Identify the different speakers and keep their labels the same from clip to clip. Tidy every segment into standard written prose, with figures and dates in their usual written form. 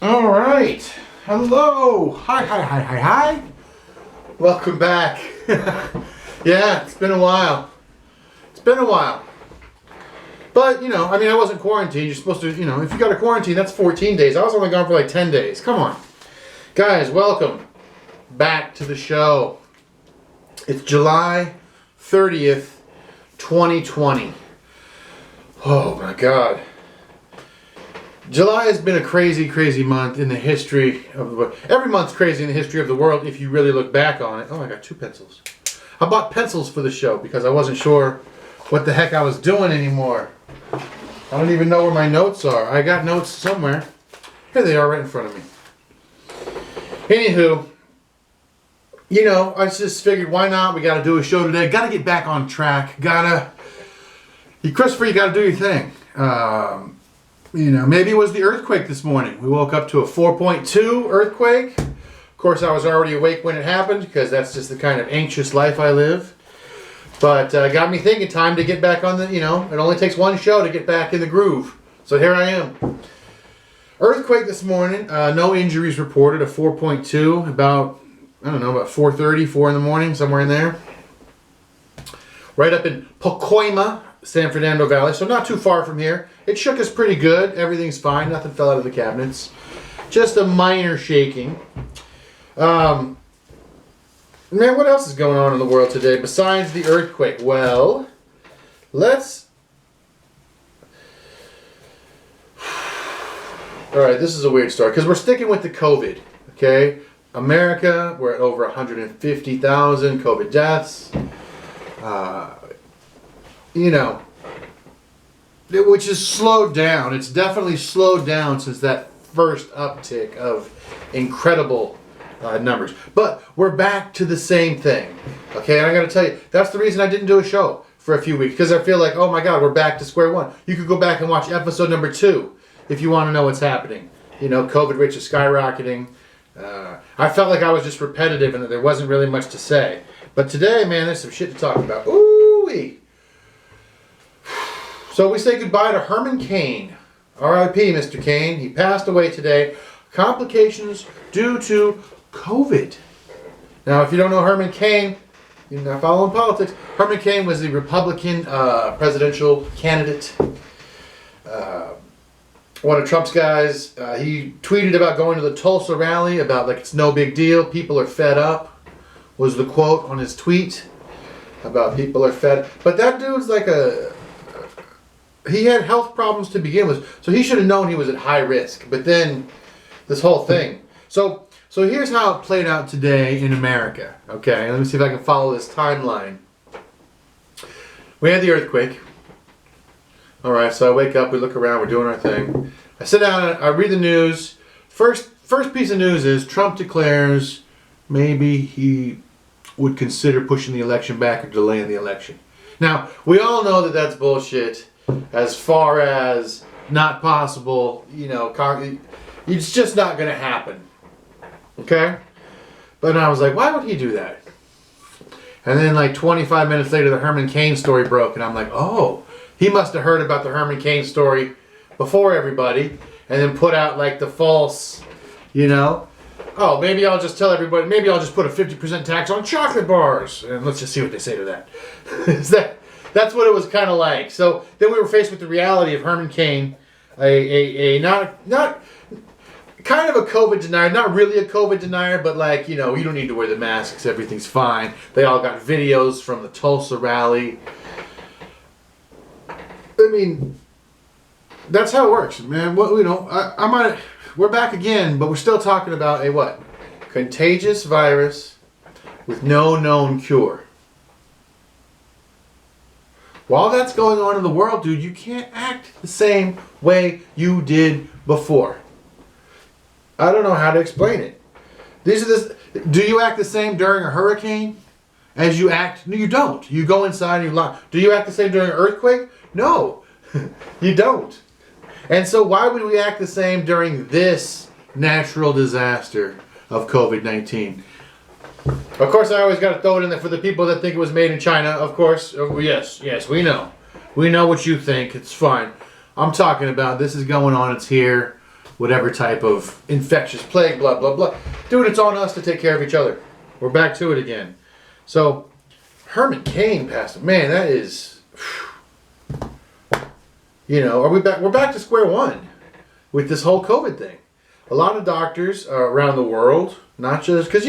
Speaker 1: All right. Hello. Hi. Welcome back. Yeah, it's been a while. But, I wasn't quarantined. You're supposed to, if you got a quarantine, that's 14 days. I was only gone for like 10 days. Come on. Guys, welcome back to the show. It's July 30th, 2020. Oh, my God. July has been a crazy month in the history of the world. Every month's crazy in the history of the world if you really look back on it. Oh, I got 2 pencils. I bought pencils for the show because I wasn't sure what the heck I was doing anymore. I don't even know where my notes are. I got notes somewhere. Here they are right in front of me. Anywho, I just figured why not? We got to do a show today. Got to get back on track. Christopher, you got to do your thing. Maybe it was the earthquake this morning. We woke up to a 4.2 earthquake. Of course, I was already awake when it happened because that's just the kind of anxious life I live. But got me thinking, time to get back on it only takes one show to get back in the groove. So here I am. Earthquake this morning, no injuries reported, a 4.2, about 4:30, 4 in the morning, somewhere in there. Right up in Pacoima, San Fernando Valley, so not too far from here. It shook us pretty good. Everything's fine. Nothing fell out of the cabinets. Just a minor shaking. Man, what else is going on in the world today besides the earthquake? Well, Alright, this is a weird story because we're sticking with the COVID, okay? America, we're at over 150,000 COVID deaths. Which is slowed down. It's definitely slowed down since that first uptick of incredible numbers. But we're back to the same thing. Okay, and I got to tell you, that's the reason I didn't do a show for a few weeks. Because I feel like, oh my God, we're back to square one. You could go back and watch episode number 2 if you want to know what's happening. COVID rates are skyrocketing. I felt like I was just repetitive and that there wasn't really much to say. But today, man, there's some shit to talk about. Ooh-wee. So we say goodbye to Herman Cain. R.I.P. Mr. Cain. He passed away today. Complications due to COVID. Now, if you don't know Herman Cain, you're not following politics. Herman Cain was the Republican presidential candidate. One of Trump's guys. He tweeted about going to the Tulsa rally, about it's no big deal. People are fed up, was the quote on his tweet. About people are fed. But that dude's he had health problems to begin with, so he should have known he was at high risk. But then, this whole thing. So here's how it played out today in America. Okay, let me see if I can follow this timeline. We had the earthquake. All right, so I wake up, we look around, we're doing our thing. I sit down, I read the news. First piece of news is Trump declares maybe he would consider pushing the election back or delaying the election. Now, we all know that that's bullshit. As far as not possible, it's just not going to happen. Okay? But I was like, why would he do that? And then 25 minutes later, the Herman Cain story broke. And I'm like, oh, he must have heard about the Herman Cain story before everybody. And then put out the false, oh, maybe I'll just tell everybody, maybe I'll just put a 50% tax on chocolate bars. And let's just see what they say to that. That's what it was kind of like. So then we were faced with the reality of Herman Cain, a not kind of a COVID denier, not really a COVID denier, but you don't need to wear the masks, everything's fine. They all got videos from the Tulsa rally. I mean, that's how it works, man. We're back again, but we're still talking about a what? Contagious virus with no known cure. While that's going on in the world, dude, you can't act the same way you did before. I don't know how to explain it. Do you act the same during a hurricane as you act? No, you don't. You go inside and you lock. Do you act the same during an earthquake? No, you don't. And so why would we act the same during this natural disaster of COVID-19? Of course, I always got to throw it in there for the people that think it was made in China. Of course, yes, we know. We know what you think. It's fine. I'm talking about this is going on. It's here. whatever type of infectious plague, blah, blah, blah. Dude, it's on us to take care of each other. We're back to it again. So, Herman Cain passed away. Man, that is, are we back? We're back to square one with this whole COVID thing. A lot of doctors around the world, not just, because,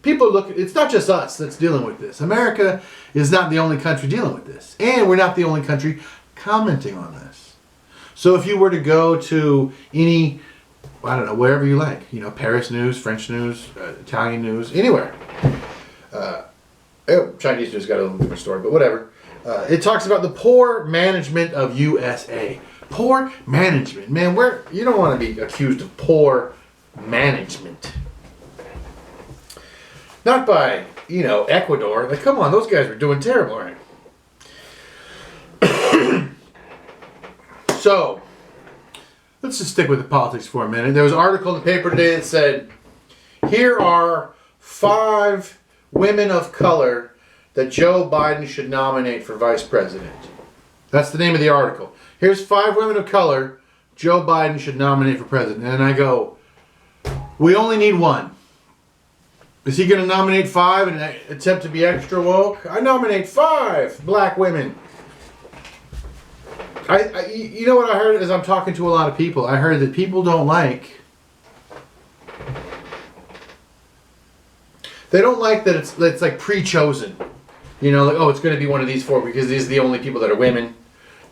Speaker 1: people look, it's not just us that's dealing with this. America is not the only country dealing with this. And we're not the only country commenting on this. So if you were to go to any, I don't know, wherever you like, Paris news, French news, Italian news, anywhere. Chinese news got a little different story, but whatever. It talks about the poor management of USA. Poor management. Man, you don't want to be accused of poor management. Not by, Ecuador. Like, come on, those guys were doing terrible, right? So, let's just stick with the politics for a minute. There was an article in the paper today that said, here are 5 women of color that Joe Biden should nominate for vice president. That's the name of the article. Here's 5 women of color Joe Biden should nominate for president. And I go, we only need 1. Is he going to nominate 5 and attempt to be extra woke? I nominate 5 black women. You know what I heard as I'm talking to a lot of people? I heard that people don't like... They don't like that it's like pre-chosen. Like, oh, it's going to be one of these 4 because these are the only people that are women,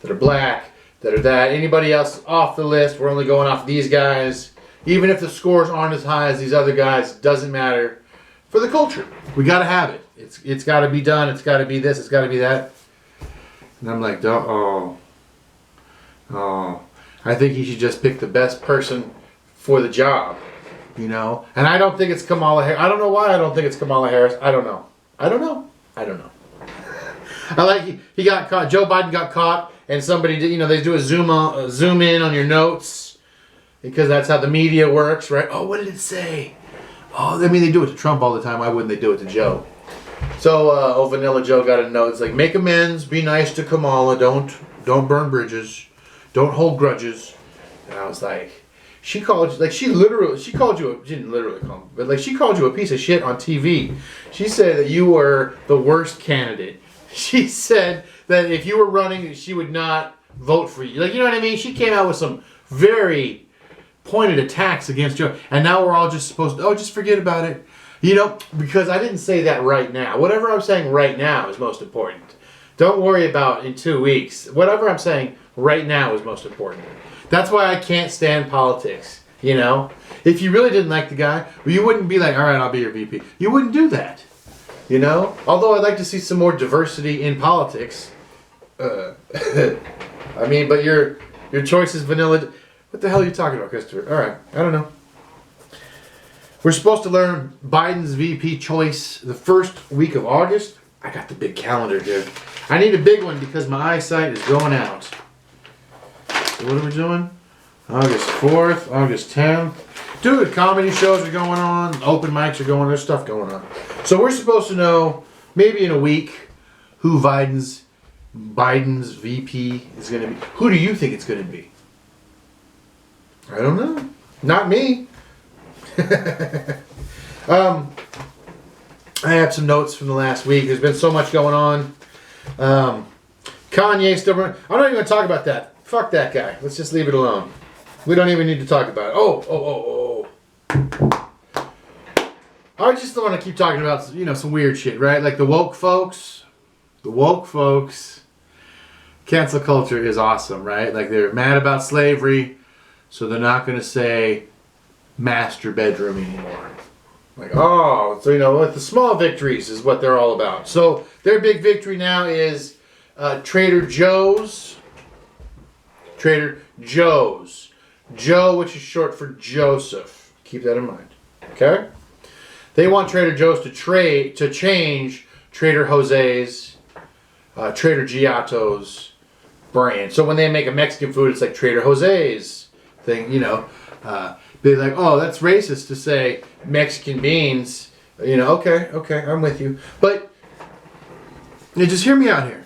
Speaker 1: that are black, that are that. Anybody else off the list, we're only going off these guys. Even if the scores aren't as high as these other guys, doesn't matter. For the culture, we got to have it. It's got to be done. It's got to be this. It's got to be that. And I'm like, oh, I think he should just pick the best person for the job, And I don't think it's Kamala Harris. I don't know why I don't think it's Kamala Harris. I don't know. I like he got caught. Joe Biden got caught, and somebody did. They do a zoom in on your notes because that's how the media works, right? Oh, what did it say? Oh, they do it to Trump all the time. Why wouldn't they do it to Joe? So, Vanilla Joe got a note. It's like, make amends, be nice to Kamala, don't burn bridges, don't hold grudges. And I was like, she called you, she didn't literally call me, but she called you a piece of shit on TV. She said that you were the worst candidate. She said that if you were running, she would not vote for you. You know what I mean? She came out with some very pointed attacks against Joe, and now we're all just supposed to, just forget about it. Because I didn't say that right now. Whatever I'm saying right now is most important. Don't worry about in 2 weeks. Whatever I'm saying right now is most important. That's why I can't stand politics, If you really didn't like the guy, well, you wouldn't be like, all right, I'll be your VP. You wouldn't do that, Although I'd like to see some more diversity in politics. But your choice is vanilla. What the hell are you talking about, Christopher? All right, I don't know. We're supposed to learn Biden's VP choice the first week of August. I got the big calendar here. I need a big one because my eyesight is going out. So what are we doing? August 4th, August 10th. Dude, comedy shows are going on. Open mics are going on. There's stuff going on. So we're supposed to know, maybe in a week, who Biden's VP is going to be. Who do you think it's going to be? I don't know. Not me. I have some notes from the last week. There's been so much going on. Kanye still running. I'm not even going to talk about that. Fuck that guy. Let's just leave it alone. We don't even need to talk about it. Oh. I just don't want to keep talking about, some weird shit, right? Like the woke folks. Cancel culture is awesome, right? Like they're mad about slavery, so they're not going to say master bedroom anymore. Like, so the small victories is what they're all about. So their big victory now is Trader Joe's. Joe, which is short for Joseph. Keep that in mind. Okay? They want Trader Joe's to change Trader Jose's, Trader Giotto's brand. So when they make a Mexican food, it's like Trader Jose's thing, They're like, oh, that's racist to say Mexican beans. Okay, I'm with you. But just hear me out here.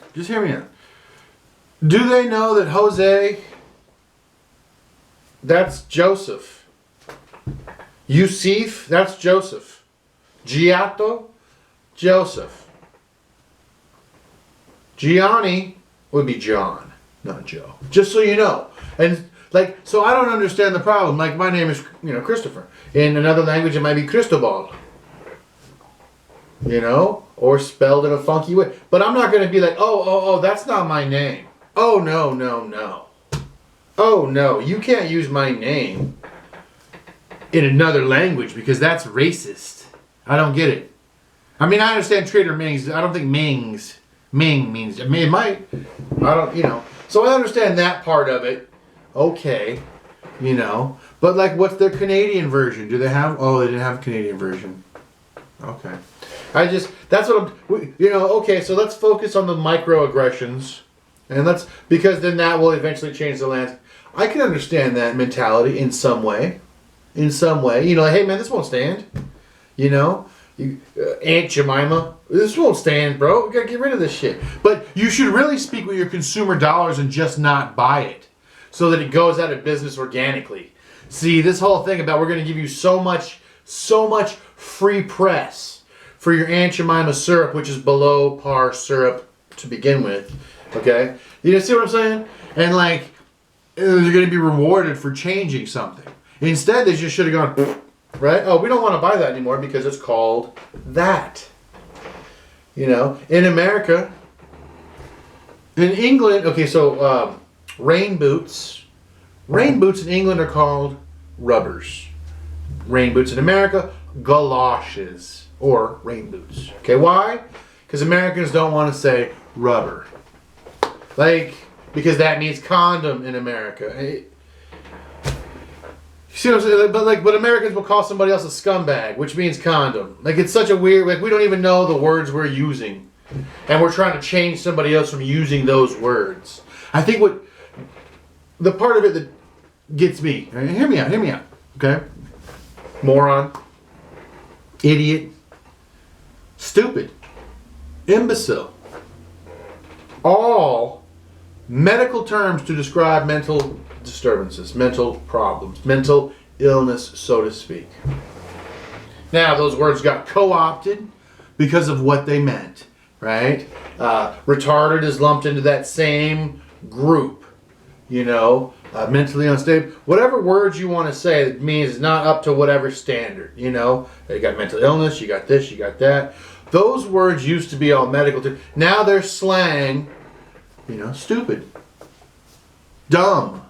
Speaker 1: Do they know that Jose that's Joseph. Yusuf, that's Joseph. Giotto, Joseph. Gianni would be John, not Joe. Just so you know. And like, so I don't understand the problem. Like, my name is, Christopher. In another language, it might be Cristobal. Or spelled in a funky way. But I'm not going to be like, oh, that's not my name. Oh, no. Oh, no, you can't use my name in another language because that's racist. I don't get it. I mean, I understand Trader Ming's. I don't think Ming means, it might. I don't, So I understand that part of it. Okay, But like, what's their Canadian version? Do they have, they didn't have a Canadian version. Okay. That's what I'm, okay, so let's focus on the microaggressions. And because then that will eventually change the landscape. I can understand that mentality in some way. Like, hey man, this won't stand. Aunt Jemima, this won't stand, bro. We gotta get rid of this shit. But you should really speak with your consumer dollars and just not buy it, so that it goes out of business organically. See, this whole thing about we're gonna give you so much free press for your Aunt Jemima syrup, which is below par syrup to begin with. Okay, you see what I'm saying? And like, they're gonna be rewarded for changing something. Instead, they just should have gone. Right? Oh, we don't want to buy that anymore because it's called that. In America, in England, okay, so rain boots. Rain boots in England are called rubbers. Rain boots in America, galoshes or rain boots. Okay, why? Because Americans don't want to say rubber. Like, because that means condom in America. See what I'm saying? But Americans will call somebody else a scumbag, which means condom. Like, it's such a weird, like, we don't even know the words we're using. And we're trying to change somebody else from using those words. I think what, the part of it that gets me, right? Hear me out, okay? Moron, idiot, stupid, imbecile. All medical terms to describe mental disturbances, mental problems, mental illness, so to speak. Now, those words got co-opted because of what they meant, right? Retarded is lumped into that same group, mentally unstable. Whatever words you want to say, it means it's not up to whatever standard, You got mental illness, you got this, you got that. Those words used to be all medical terms. Now they're slang, stupid, dumb.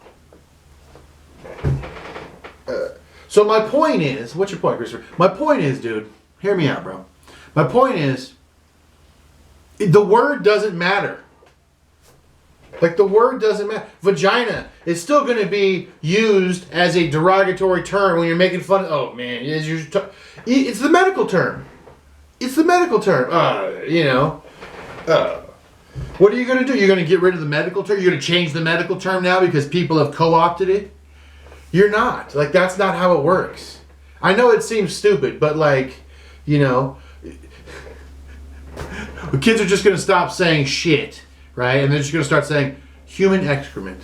Speaker 1: So my point is, what's your point, Christopher? My point is, dude, hear me out, bro. My point is, the word doesn't matter. Like, the word doesn't matter. Vagina is still going to be used as a derogatory term when you're making fun of, oh man, it's the medical term. It's the medical term. What are you going to do? You're going to get rid of the medical term? You're going to change the medical term now because people have co-opted it? You're not. Like, that's not how it works. I know it seems stupid, but like, kids are just going to stop saying shit, right? And they're just going to start saying human excrement.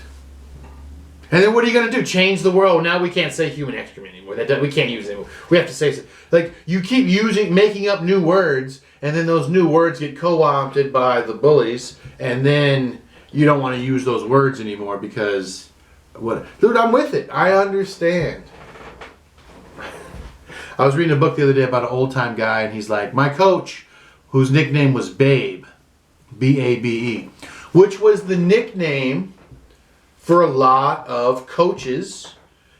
Speaker 1: And then what are you going to do? Change the world? Now we can't say human excrement anymore. We can't use it anymore. We have to say, like, you keep making up new words, and then those new words get co-opted by the bullies, and then you don't want to use those words anymore because... Dude, I'm with it. I understand. I was reading a book the other day about an old-time guy, and he's like, my coach, whose nickname was Babe, B-A-B-E, which was the nickname for a lot of coaches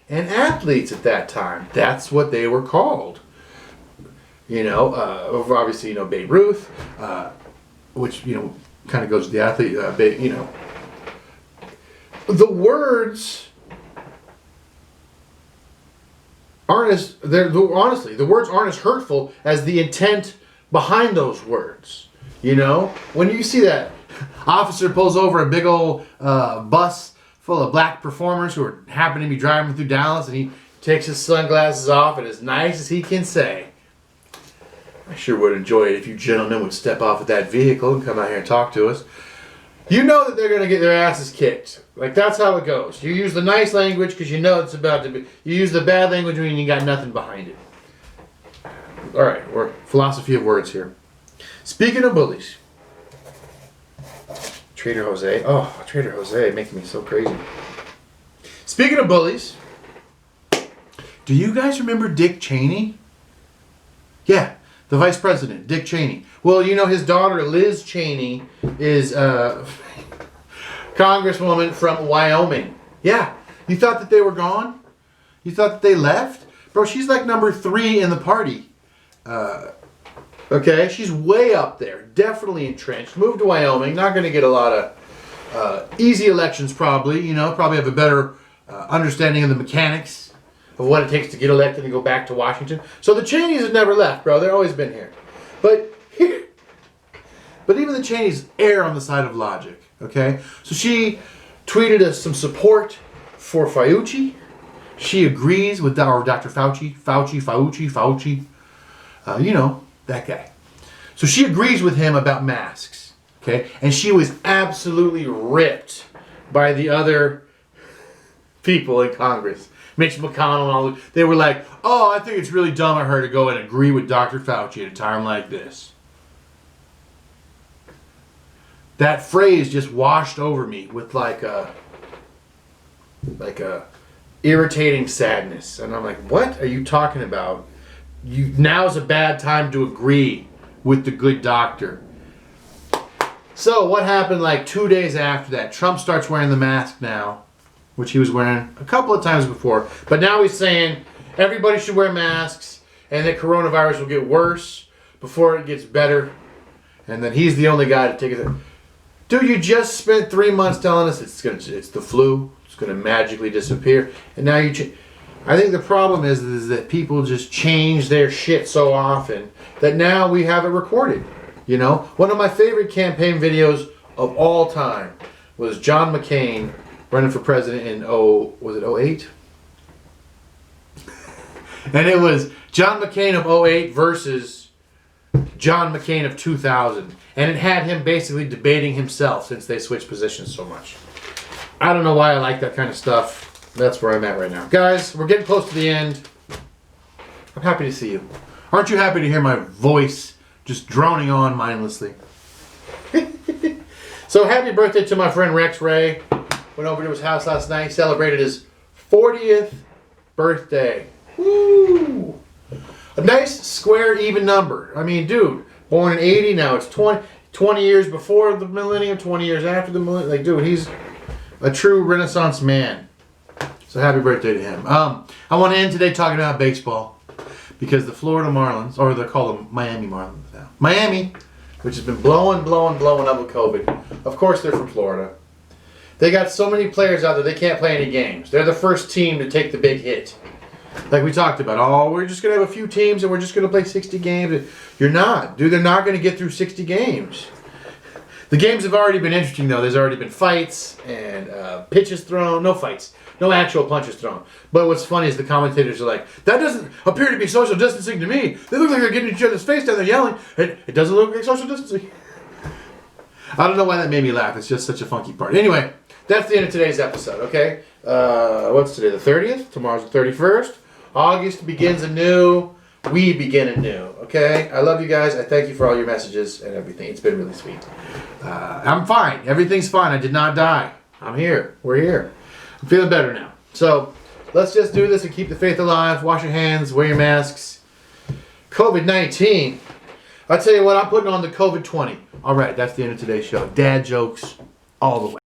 Speaker 1: and athletes at that time. That's what they were called. Obviously, Babe Ruth, which, kind of goes to the athlete, the words aren't as honestly, the words aren't as hurtful as the intent behind those words. When you see that officer pulls over a big old bus full of black performers who happen to be driving through Dallas, and he takes his sunglasses off, and as nice as he can say, I sure would enjoy it if you gentlemen would step off of that vehicle and come out here and talk to us. you know that they're going to get their asses kicked. Like, that's how it goes. You use the nice language because you know it's about to be. You use the bad language when you got nothing behind it. All right, we're philosophy of words here. Speaking of bullies. Trader Jose. Oh, Trader Jose making me so crazy. Speaking of bullies. Do you guys remember Dick Cheney? Yeah, the vice president, Dick Cheney. Well, you know his daughter, Liz Cheney, is a congresswoman from Wyoming. Yeah, you thought that they were gone? You thought that they left? Bro, she's like number 3 in the party. Okay, she's way up there. Definitely entrenched. Moved to Wyoming. Not going to get a lot of easy elections probably. You know, probably have a better understanding of the mechanics of what it takes to get elected and go back to Washington. So the Cheneys have never left, bro. They've always been here. But even the Cheneys err on the side of logic, okay? So she tweeted us some support for Fauci. She agrees with Dr. Fauci. You know, that guy. So she agrees with him about masks, okay? And she was absolutely ripped by the other people in Congress. Mitch McConnell and all, they were like, oh, I think it's really dumb of her to go and agree with Dr. Fauci at a time like this. That phrase just washed over me with like a irritating sadness. And I'm like, what are you talking about? Now's a bad time to agree with the good doctor. So what happened like 2 days after that? Trump starts wearing the mask now, which he was wearing a couple of times before. But now he's saying everybody should wear masks and that coronavirus will get worse before it gets better. And then he's the only guy to take it. Dude, you just spent 3 months telling us it's the flu. It's going to magically disappear. And now I think the problem is that people just change their shit so often that now we have it recorded. You know? One of my favorite campaign videos of all time was John McCain running for president in was it 08? And it was John McCain of 08 versus John McCain of 2000. And it had him basically debating himself since they switched positions so much. I don't know why I like that kind of stuff. That's where I'm at right now. Guys, we're getting close to the end. I'm happy to see you. Aren't you happy to hear my voice just droning on mindlessly? So happy birthday to my friend Rex Ray. Went over to his house last night. Celebrated his 40th birthday. Woo! A nice square even number. I mean, dude, born in 80, now it's 20 years before the millennium, 20 years after the millennium. Like, dude, he's a true Renaissance man. So happy birthday to him. I want to end today talking about baseball because the Florida Marlins, or they're called the Miami Marlins now. Miami, which has been blowing up with COVID. Of course, they're from Florida. They got so many players out there, they can't play any games. They're the first team to take the big hit. Like we talked about, oh, we're just going to have a few teams and we're just going to play 60 games. You're not. Dude, they're not going to get through 60 games. The games have already been interesting, though. There's already been fights and pitches thrown. No fights. No actual punches thrown. But what's funny is the commentators are like, that doesn't appear to be social distancing to me. They look like they're getting each other's face down there yelling. It doesn't look like social distancing. I don't know why that made me laugh. It's just such a funky part. Anyway, that's the end of today's episode, okay? What's today? The 30th? Tomorrow's the 31st. August begins anew. We begin anew, okay? I love you guys. I thank you for all your messages and everything. It's been really sweet. I'm fine. Everything's fine. I did not die. I'm here. We're here. I'm feeling better now. So let's just do this and keep the faith alive. Wash your hands. Wear your masks. COVID-19. I'll tell you what. I'm putting on the COVID-20. All right. That's the end of today's show. Dad jokes all the way.